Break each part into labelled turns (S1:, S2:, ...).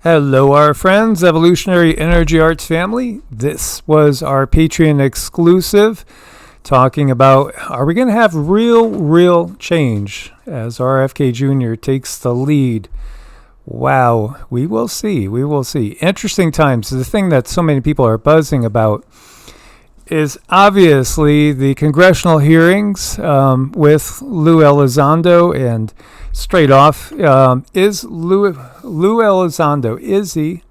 S1: Hello, our friends, Evolutionary Energy Arts family. This was our Patreon exclusive talking about, are we going to have real change as RFK Jr. takes the lead? Wow, we will see. Interesting times. The thing that so many people are buzzing about is obviously the congressional hearings with Lou Elizondo. And straight off, is Lou Elizondo, is he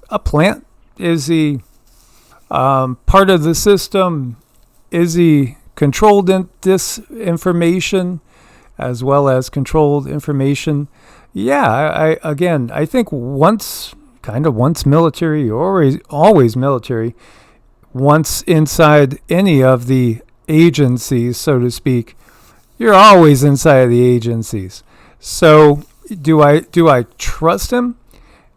S1: a plant? Is he part of the system? Is he controlled disinformation as well as controlled information? Yeah, I think once military, always military, once inside any of the agencies, so to speak, you're always inside the agencies. So do I trust him?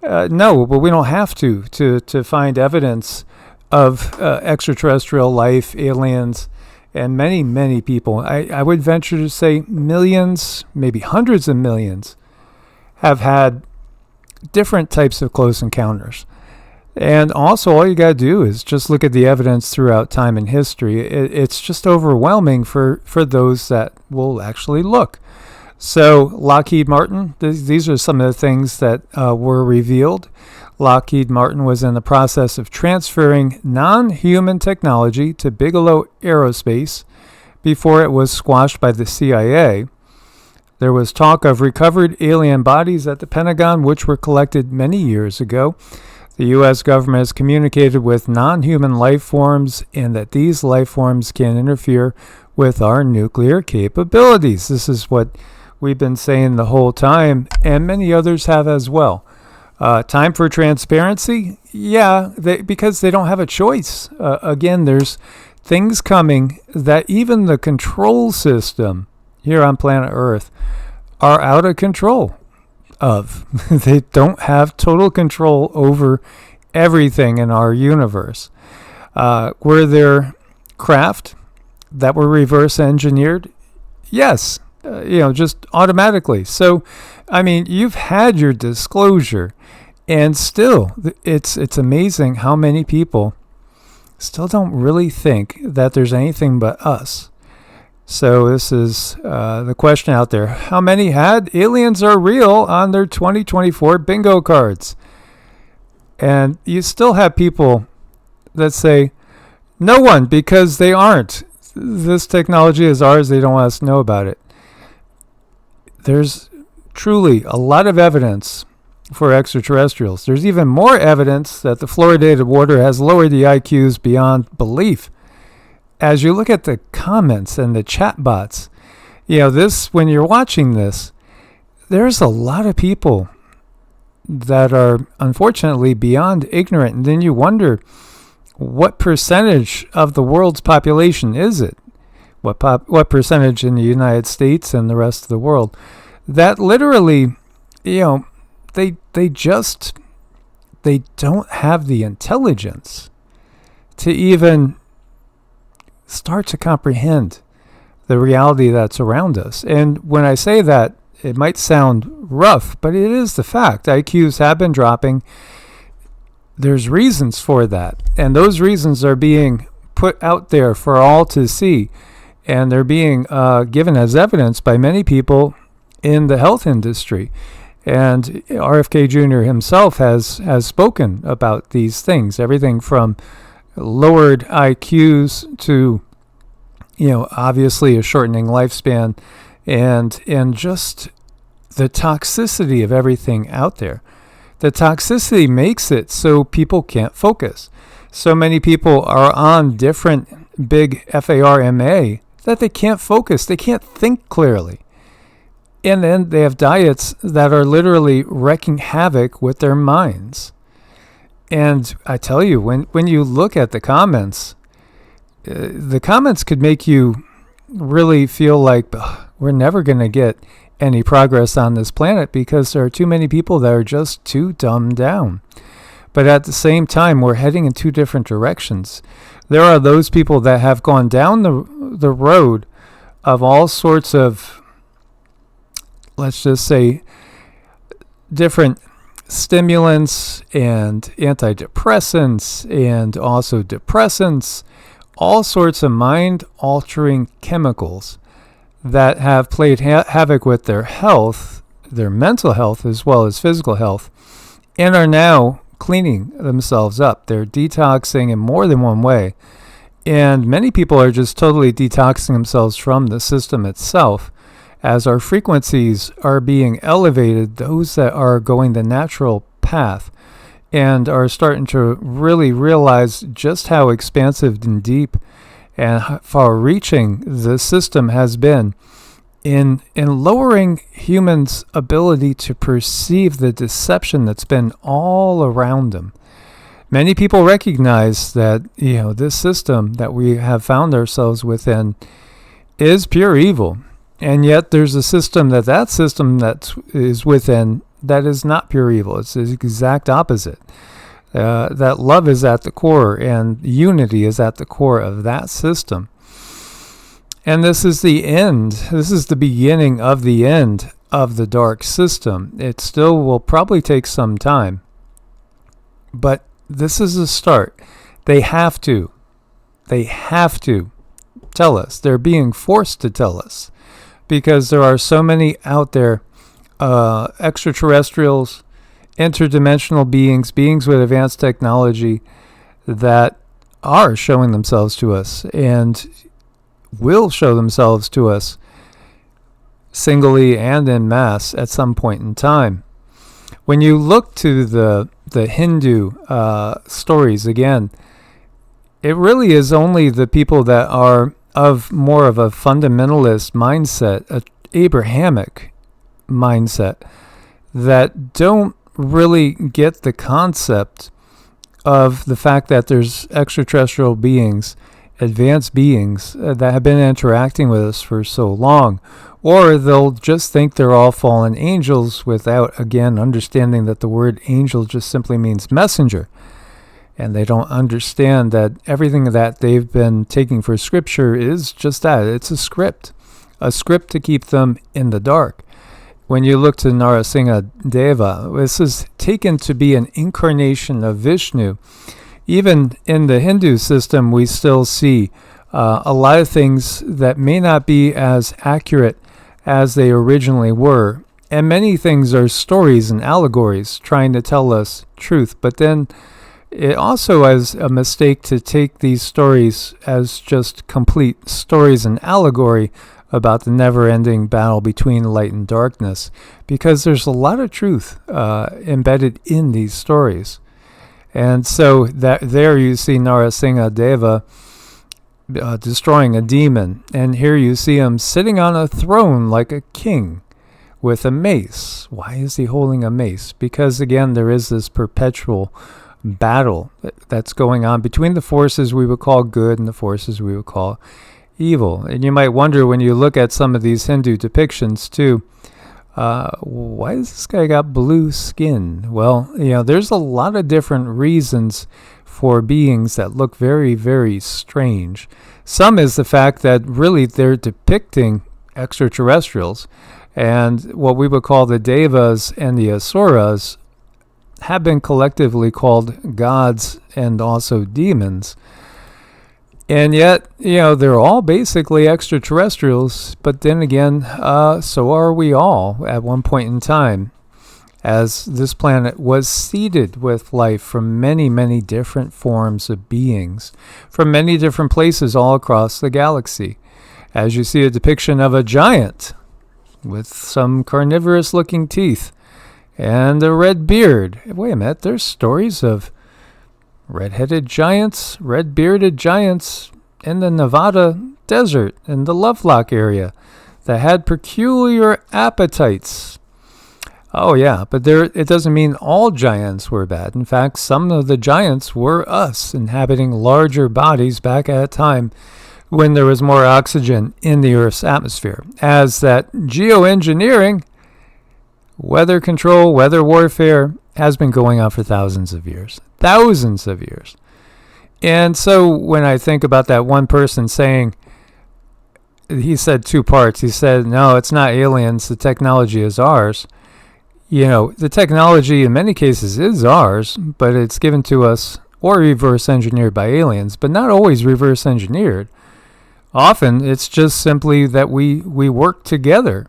S1: No, but we don't have to find evidence of extraterrestrial life, aliens, and many people. I would venture to say millions, maybe hundreds of millions, have had different types of close encounters. And also, all you got to do is just look at the evidence throughout time and history. It's just overwhelming for those that will actually look. So Lockheed Martin, these are some of the things that were revealed. Lockheed Martin was in the process of transferring non-human technology to Bigelow Aerospace before it was squashed by the CIA. There was talk of recovered alien bodies at the Pentagon, which were collected many years ago. The U.S. government has communicated with non-human life forms and that these life forms can interfere with our nuclear capabilities. This is what we've been saying the whole time, and many others have as well. Time for transparency? Yeah, because they don't have a choice. Again, there's things coming that even the control system here on planet Earth are out of control of. They don't have total control over everything in our universe. Were there craft that were reverse engineered? Yes, just automatically. So, I mean, you've had your disclosure, and still, it's amazing how many people still don't really think that there's anything but us. So this is the question out there. How many had aliens are real on their 2024 bingo cards? And you still have people that say, no one, because they aren't. This technology is ours. They don't want us to know about it. There's truly a lot of evidence for extraterrestrials. There's even more evidence that the fluoridated water has lowered the IQs beyond belief. As you look at the comments and the chat bots, when you're watching this, there's a lot of people that are unfortunately beyond ignorant. And then you wonder, what percentage of the world's population is it? What percentage in the United States and the rest of the world? That literally, they don't have the intelligence to even start to comprehend the reality that's around us. And when I say that, it might sound rough, but it is the fact. IQs have been dropping. There's reasons for that. And those reasons are being put out there for all to see. And they're being given as evidence by many people in the health industry. And RFK Jr. himself has spoken about these things. Everything from lowered IQs to, obviously a shortening lifespan, and just the toxicity of everything out there. The toxicity makes it so people can't focus. So many people are on different big FARMA that they can't focus. They can't think clearly. And then they have diets that are literally wreaking havoc with their minds. And I tell you, when you look at the comments could make you really feel like we're never going to get any progress on this planet because there are too many people that are just too dumbed down. But at the same time, we're heading in two different directions. There are those people that have gone down the road of all sorts of, let's just say, different stimulants and antidepressants and also depressants, all sorts of mind-altering chemicals that have played havoc with their health, their mental health as well as physical health, and are now cleaning themselves up. They're detoxing in more than one way. And many people are just totally detoxing themselves from the system itself. As our frequencies are being elevated, those that are going the natural path and are starting to really realize just how expansive and deep and far-reaching the system has been in lowering humans' ability to perceive the deception that's been all around them. Many people recognize that, this system that we have found ourselves within is pure evil. And yet there's a system that system that is within that is not pure evil. It's the exact opposite. That love is at the core and unity is at the core of that system. And this is the end. This is the beginning of the end of the dark system. It still will probably take some time. But this is a start. They have to tell us. They're being forced to tell us. Because there are so many out there, extraterrestrials, interdimensional beings with advanced technology that are showing themselves to us and will show themselves to us singly and en masse at some point in time. When you look to the Hindu stories again, it really is only the people that are of more of a fundamentalist mindset, an Abrahamic mindset, that don't really get the concept of the fact that there's extraterrestrial beings, advanced beings that have been interacting with us for so long. Or they'll just think they're all fallen angels without, again, understanding that the word angel just simply means messenger. And they don't understand that everything that they've been taking for scripture is just that. It's a script to keep them in the dark. When you look to Narasimha Deva, this is taken to be an incarnation of Vishnu. Even in the Hindu system, we still see a lot of things that may not be as accurate as they originally were. And many things are stories and allegories trying to tell us truth. But then it also is a mistake to take these stories as just complete stories and allegory about the never-ending battle between light and darkness, because there's a lot of truth embedded in these stories. And so that there you see Narasimha Deva destroying a demon, and here you see him sitting on a throne like a king with a mace. Why is he holding a mace? Because again, there is this perpetual battle that's going on between the forces we would call good and the forces we would call evil. And you might wonder when you look at some of these Hindu depictions too, why does this guy got blue skin? Well, there's a lot of different reasons for beings that look very, very strange. Some is the fact that really they're depicting extraterrestrials, and what we would call the Devas and the Asuras have been collectively called gods and also demons. And yet, they're all basically extraterrestrials, but then again, so are we all at one point in time, as this planet was seeded with life from many, many different forms of beings, from many different places all across the galaxy. As you see a depiction of a giant with some carnivorous-looking teeth, and a red beard. Wait a minute, there's stories of red-headed giants, red-bearded giants in the Nevada desert, in the Lovelock area, that had peculiar appetites. Oh yeah, but it doesn't mean all giants were bad. In fact, some of the giants were us, inhabiting larger bodies back at a time when there was more oxygen in the Earth's atmosphere. As that geoengineering, weather control, weather warfare has been going on for thousands of years. Thousands of years. And so when I think about that one person saying, he said two parts. He said, no, it's not aliens. The technology is ours. the technology in many cases is ours, but it's given to us or reverse engineered by aliens, but not always reverse engineered. Often it's just simply that we work together.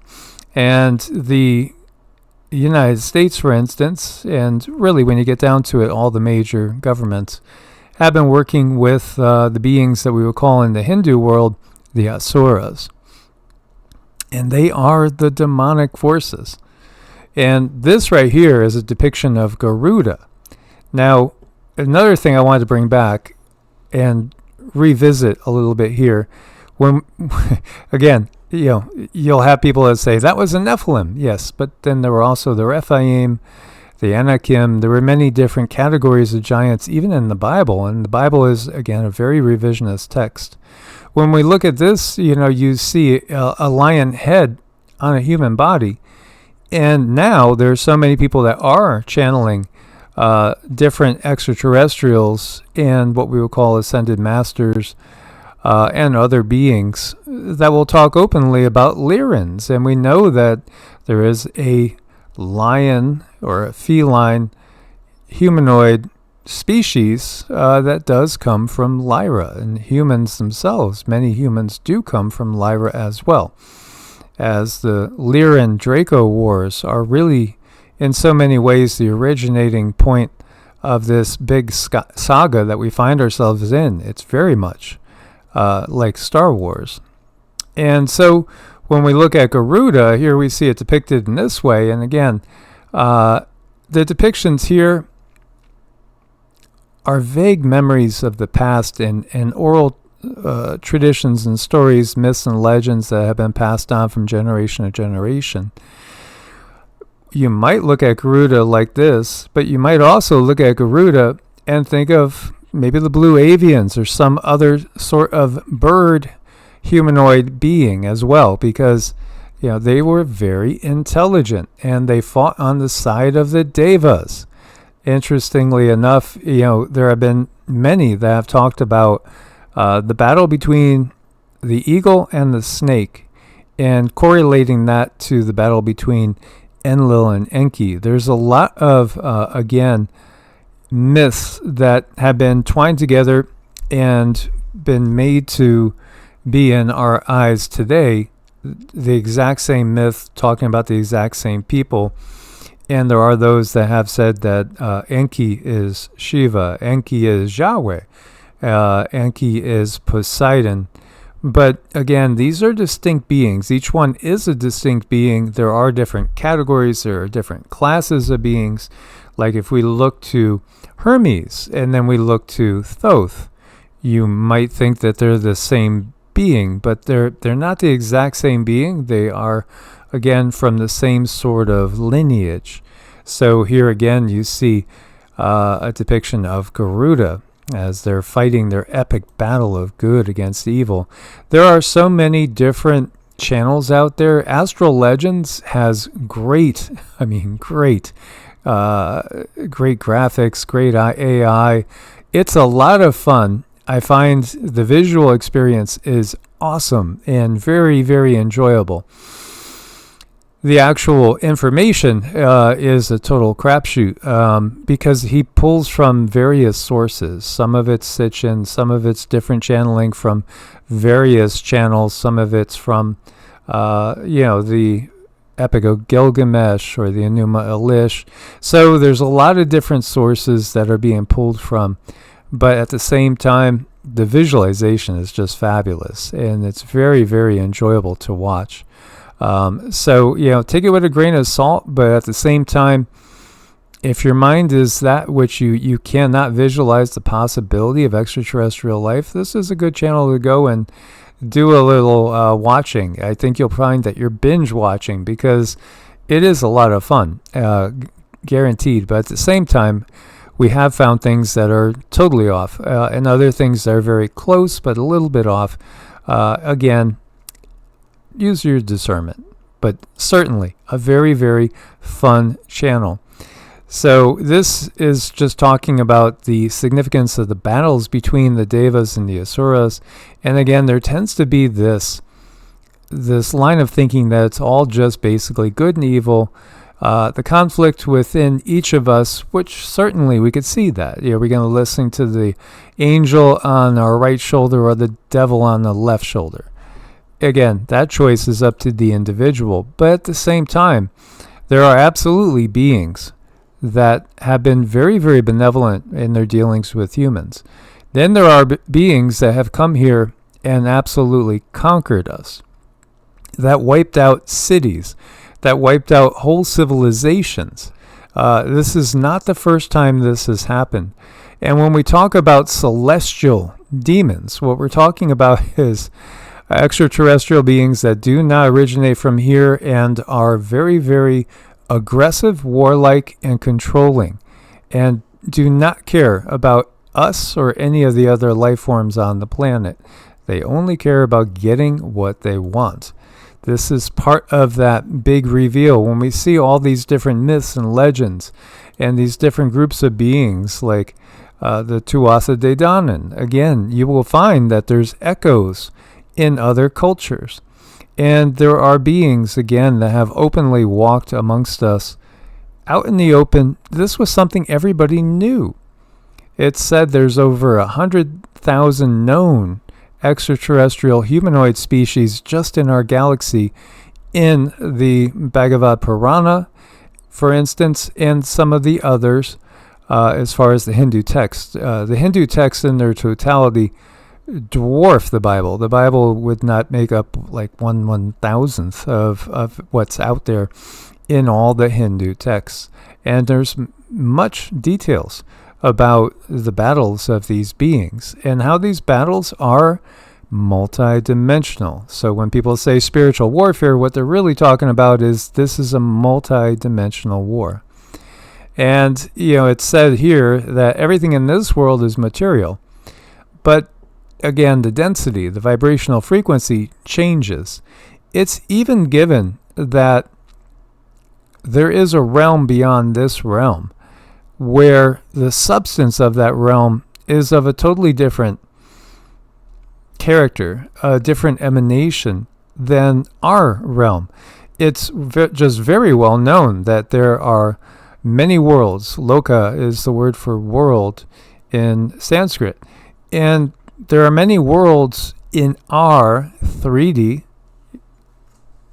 S1: And the United States, for instance, and really when you get down to it, all the major governments have been working with the beings that we would call in the Hindu world the Asuras. And they are the demonic forces. And this right here is a depiction of Garuda. Now, another thing I wanted to bring back and revisit a little bit here, when again, you'll have people that say that was a Nephilim. Yes, but then there were also the Rephaim, the Anakim. There were many different categories of giants, even in the Bible. And the Bible is, again, a very revisionist text. When we look at this, you see a lion head on a human body. And now there's so many people that are channeling different extraterrestrials and what we would call ascended masters and other beings that will talk openly about Lyrans. And we know that there is a lion or a feline humanoid species that does come from Lyra. And humans themselves, many humans do come from Lyra as well. As the Lyran-Draco Wars are really, in so many ways, the originating point of this big saga that we find ourselves in. It's very much like Star Wars. And so when we look at Garuda, here we see it depicted in this way. And again, the depictions here are vague memories of the past and oral traditions and stories, myths and legends that have been passed on from generation to generation. You might look at Garuda like this, but you might also look at Garuda and think of maybe the blue avians or some other sort of bird humanoid being as well, because they were very intelligent and they fought on the side of the Devas. Interestingly enough, there have been many that have talked about the battle between the eagle and the snake, and correlating that to the battle between Enlil and Enki. There's a lot of, again, myths that have been twined together and been made to be in our eyes today. The exact same myth talking about the exact same people. And there are those that have said that Enki is Shiva, Enki is Yahweh. Enki is Poseidon. But again, these are distinct beings. Each one is a distinct being. There are different categories. There are different classes of beings. Like if we look to Hermes and then we look to Thoth, you might think that they're the same being, but they're not the exact same being. They are, again, from the same sort of lineage. So here again, you see a depiction of Garuda as they're fighting their epic battle of good against evil. There are so many different channels out there. Astral Legends has great graphics, great AI. It's a lot of fun. I find the visual experience is awesome and very, very enjoyable. The actual information is a total crapshoot because he pulls from various sources. Some of it's Sitchin, some of it's different channeling from various channels. Some of it's from, the Epic of Gilgamesh or the Enuma Elish. So there's a lot of different sources that are being pulled from. But at the same time, the visualization is just fabulous. And it's very, very enjoyable to watch. So, take it with a grain of salt, but at the same time, if your mind is that which you cannot visualize the possibility of extraterrestrial life, this is a good channel to go and do a little watching. I think you'll find that you're binge watching because it is a lot of fun, guaranteed. But at the same time, we have found things that are totally off and other things that are very close but a little bit off. Again, use your discernment, but certainly a very, very fun channel. So this is just talking about the significance of the battles between the Devas and the Asuras. And again, there tends to be this line of thinking that it's all just basically good and evil. the conflict within each of us, which certainly we could see that. Are we going to listen to the angel on our right shoulder or the devil on the left shoulder? Again, that choice is up to the individual. But at the same time, there are absolutely beings that have been very, very benevolent in their dealings with humans. Then there are beings that have come here and absolutely conquered us, that wiped out cities, that wiped out whole civilizations. This is not the first time this has happened. And when we talk about celestial demons, what we're talking about is extraterrestrial beings that do not originate from here and are very, very aggressive, warlike, and controlling, and do not care about us or any of the other life forms on the planet. They only care about getting what they want. This is part of that big reveal when we see all these different myths and legends and these different groups of beings like the Tuatha De Danann. Again, you will find that there's echoes in other cultures. And there are beings, again, that have openly walked amongst us out in the open. This was something everybody knew. It's said there's over 100,000 known extraterrestrial humanoid species just in our galaxy, in the Bhagavad Purana, for instance, and some of the others as far as the Hindu texts. The Hindu texts in their totality dwarf the Bible. The Bible would not make up like 1/1000th of what's out there in all the Hindu texts. And there's much details about the battles of these beings and how these battles are multi-dimensional. So when people say spiritual warfare, what they're really talking about is this is a multi-dimensional war. And, it's said here that everything in this world is material. But again, the density, the vibrational frequency changes. It's even given that there is a realm beyond this realm where the substance of that realm is of a totally different character, a different emanation than our realm. It's just very well known that there are many worlds. Loka is the word for world in Sanskrit. And there are many worlds in our 3D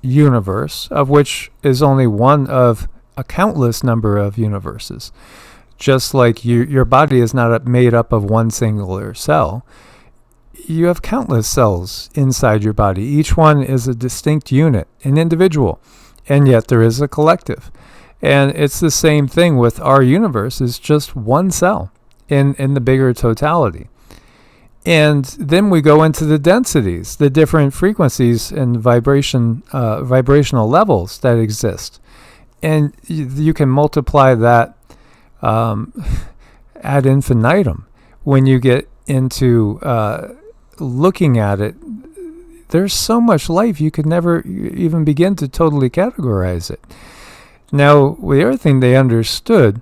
S1: universe, of which is only one of a countless number of universes. Just like your body is not made up of one singular cell. You have countless cells inside your body. Each one is a distinct unit, an individual, and yet there is a collective. And it's the same thing with our universe. It's just one cell in the bigger totality. And then we go into the densities, the different frequencies and vibrational levels that exist. And you can multiply that ad infinitum. When you get into looking at it, there's so much life you could never even begin to totally categorize it. Now, the other thing they understood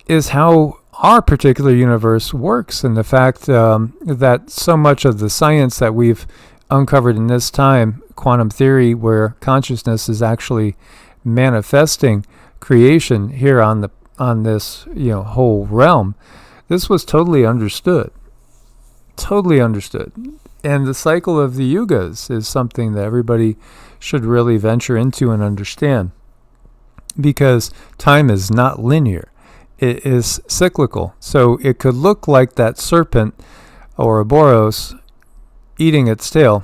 S1: is how our particular universe works, and the fact that so much of the science that we've uncovered in this time, quantum theory, where consciousness is actually manifesting creation here on this whole realm, this was totally understood. Totally understood. And the cycle of the Yugas is something that everybody should really venture into and understand, because time is not linear. It is cyclical. So it could look like that serpent or a Boros eating its tail,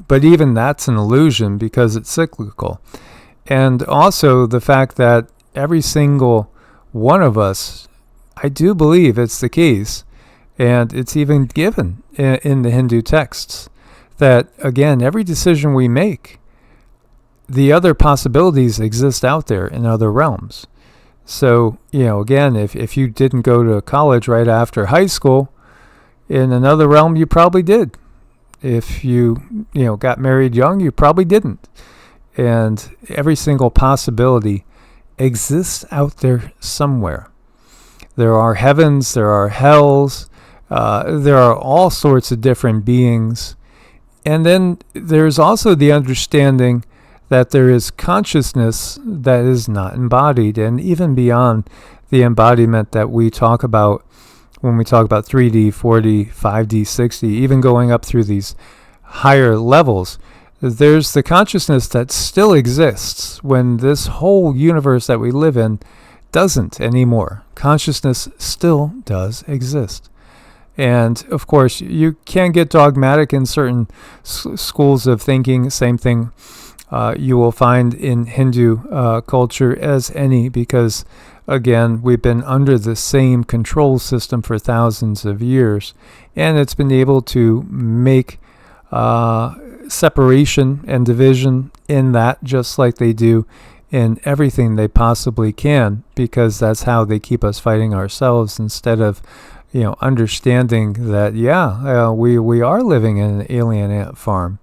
S1: but even that's an illusion because it's cyclical. And also the fact that every single one of us, I do believe it's the case, and it's even given in the Hindu texts, that again, every decision we make, the other possibilities exist out there in other realms. So, again, if you didn't go to college right after high school, in another realm you probably did. If you got married young, you probably didn't. And every single possibility exists out there somewhere. There are heavens, there are hells, there are all sorts of different beings. And then there's also the understanding that there is consciousness that is not embodied, and even beyond the embodiment that we talk about when we talk about 3D, 4D, 5D, 6D, even going up through these higher levels, there's the consciousness that still exists when this whole universe that we live in doesn't anymore. Consciousness still does exist. And of course, you can get dogmatic in certain schools of thinking. Same thing you will find in Hindu culture as any, because again, we've been under the same control system for thousands of years, and it's been able to make separation and division in that, just like they do in everything they possibly can, because that's how they keep us fighting ourselves, instead of understanding that we are living in an alien ant farm,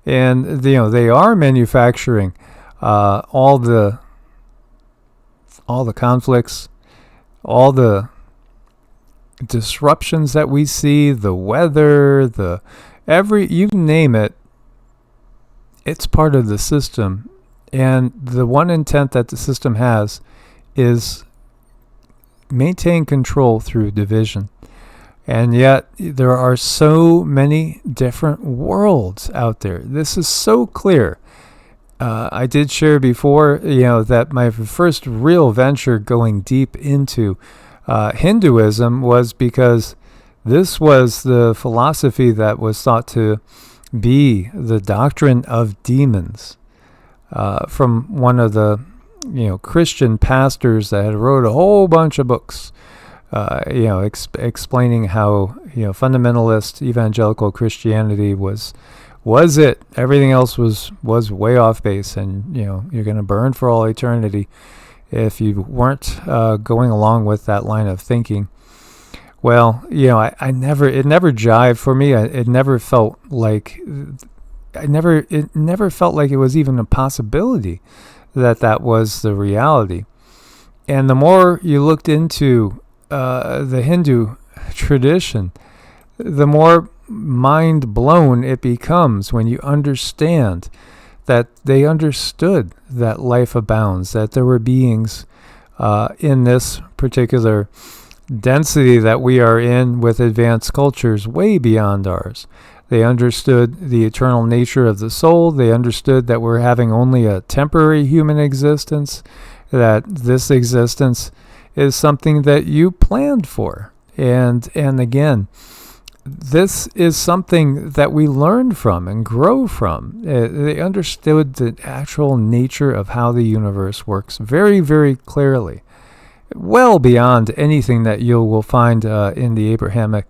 S1: and they are manufacturing all the conflicts, all the disruptions that we see, the weather, you name it, it's part of the system. And the one intent that the system has is maintain control through division. And yet there are so many different worlds out there. This is so clear. I did share before, that my first real venture going deep into Hinduism was because this was the philosophy that was thought to be the doctrine of demons, from one of the Christian pastors that had wrote a whole bunch of books, explaining how fundamentalist evangelical Christianity was it. Everything else was way off base, and you're going to burn for all eternity if you weren't going along with that line of thinking. Well, it never jived for me. It never felt like it was even a possibility that was the reality. And the more you looked into the Hindu tradition, the more mind blown it becomes when you understand that they understood that life abounds, that there were beings in this particular density that we are in with advanced cultures way beyond ours. They understood the eternal nature of the soul. They understood that we're having only a temporary human existence, that this existence is something that you planned for. And again, this is something that we learn from and grow from. They understood the actual nature of how the universe works very, very clearly, well beyond anything that you will find in the Abrahamic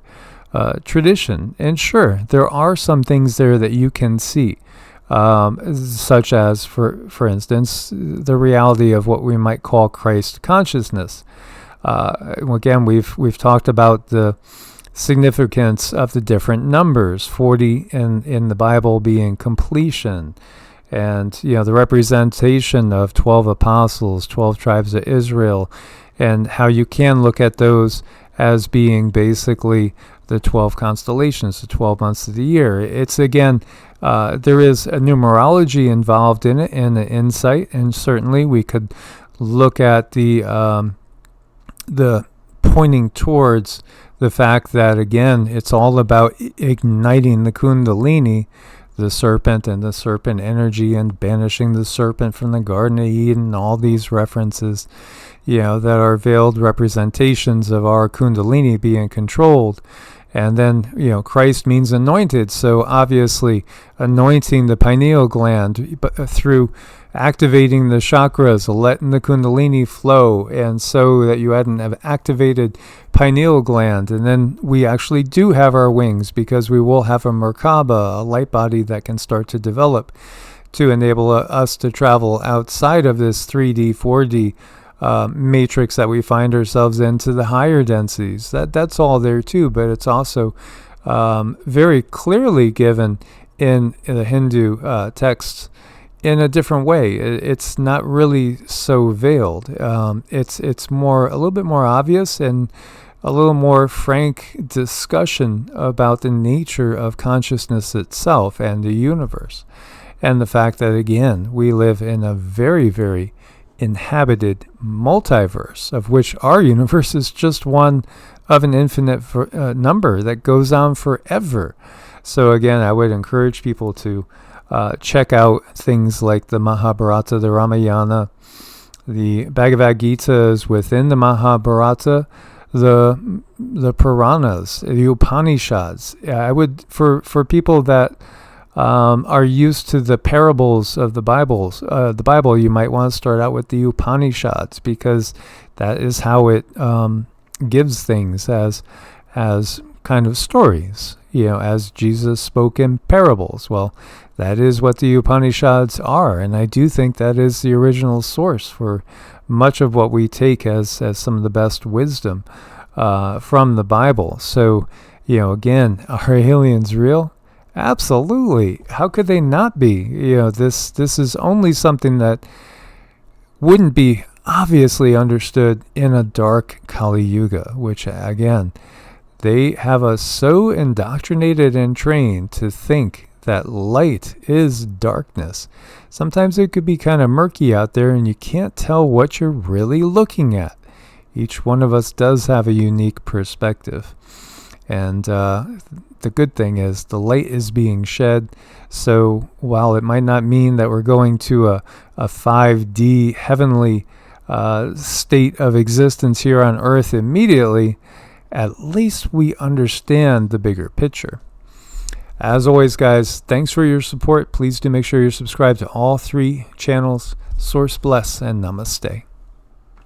S1: tradition. And sure, there are some things there that you can see, such as, for instance, the reality of what we might call Christ consciousness. Again, we've talked about the significance of the different numbers, 40 in the Bible being completion, and the representation of 12 apostles, 12 tribes of Israel, and how you can look at those as being basically the 12 constellations, the 12 months of the year. It's again, there is a numerology involved in it and an insight, and certainly we could look at the pointing towards the fact that, again, it's all about igniting the Kundalini, the serpent and the serpent energy, and banishing the serpent from the Garden of Eden, all these references, that are veiled representations of our Kundalini being controlled. And then, Christ means anointed. So obviously anointing the pineal gland through activating the chakras, letting the Kundalini flow, and so that you had an activated pineal gland. And then we actually do have our wings, because we will have a Merkaba, a light body that can start to develop to enable us to travel outside of this 3D, 4D matrix that we find ourselves in, to the higher densities. That's all there too, but it's also very clearly given in the Hindu texts in a different way. It's not really so veiled. It's more, a little bit more obvious, and a little more frank discussion about the nature of consciousness itself and the universe. and the fact that, again, we live in a very, very inhabited multiverse, of which our universe is just one of an infinite number that goes on forever. So again, I would encourage people to check out things like the Mahabharata, the Ramayana, the Bhagavad Gita is within the Mahabharata, the Puranas, the Upanishads. I would, for people that are used to the parables of the Bible, you might want to start out with the Upanishads, because that is how it gives things as kind of stories, as Jesus spoke in parables. Well, that is what the Upanishads are, and I do think that is the original source for much of what we take as some of the best wisdom from the Bible. So, again, are aliens real? Absolutely. How could they not be? This is only something that wouldn't be obviously understood in a dark Kali Yuga, which, again, they have us so indoctrinated and trained to think that light is darkness. Sometimes it could be kind of murky out there and you can't tell what you're really looking at. Each one of us does have a unique perspective. And the good thing is the light is being shed. So while it might not mean that we're going to a 5D heavenly state of existence here on Earth immediately, at least we understand the bigger picture. As always, guys, thanks for your support. Please do make sure you're subscribed to all 3 channels. Source bless and namaste.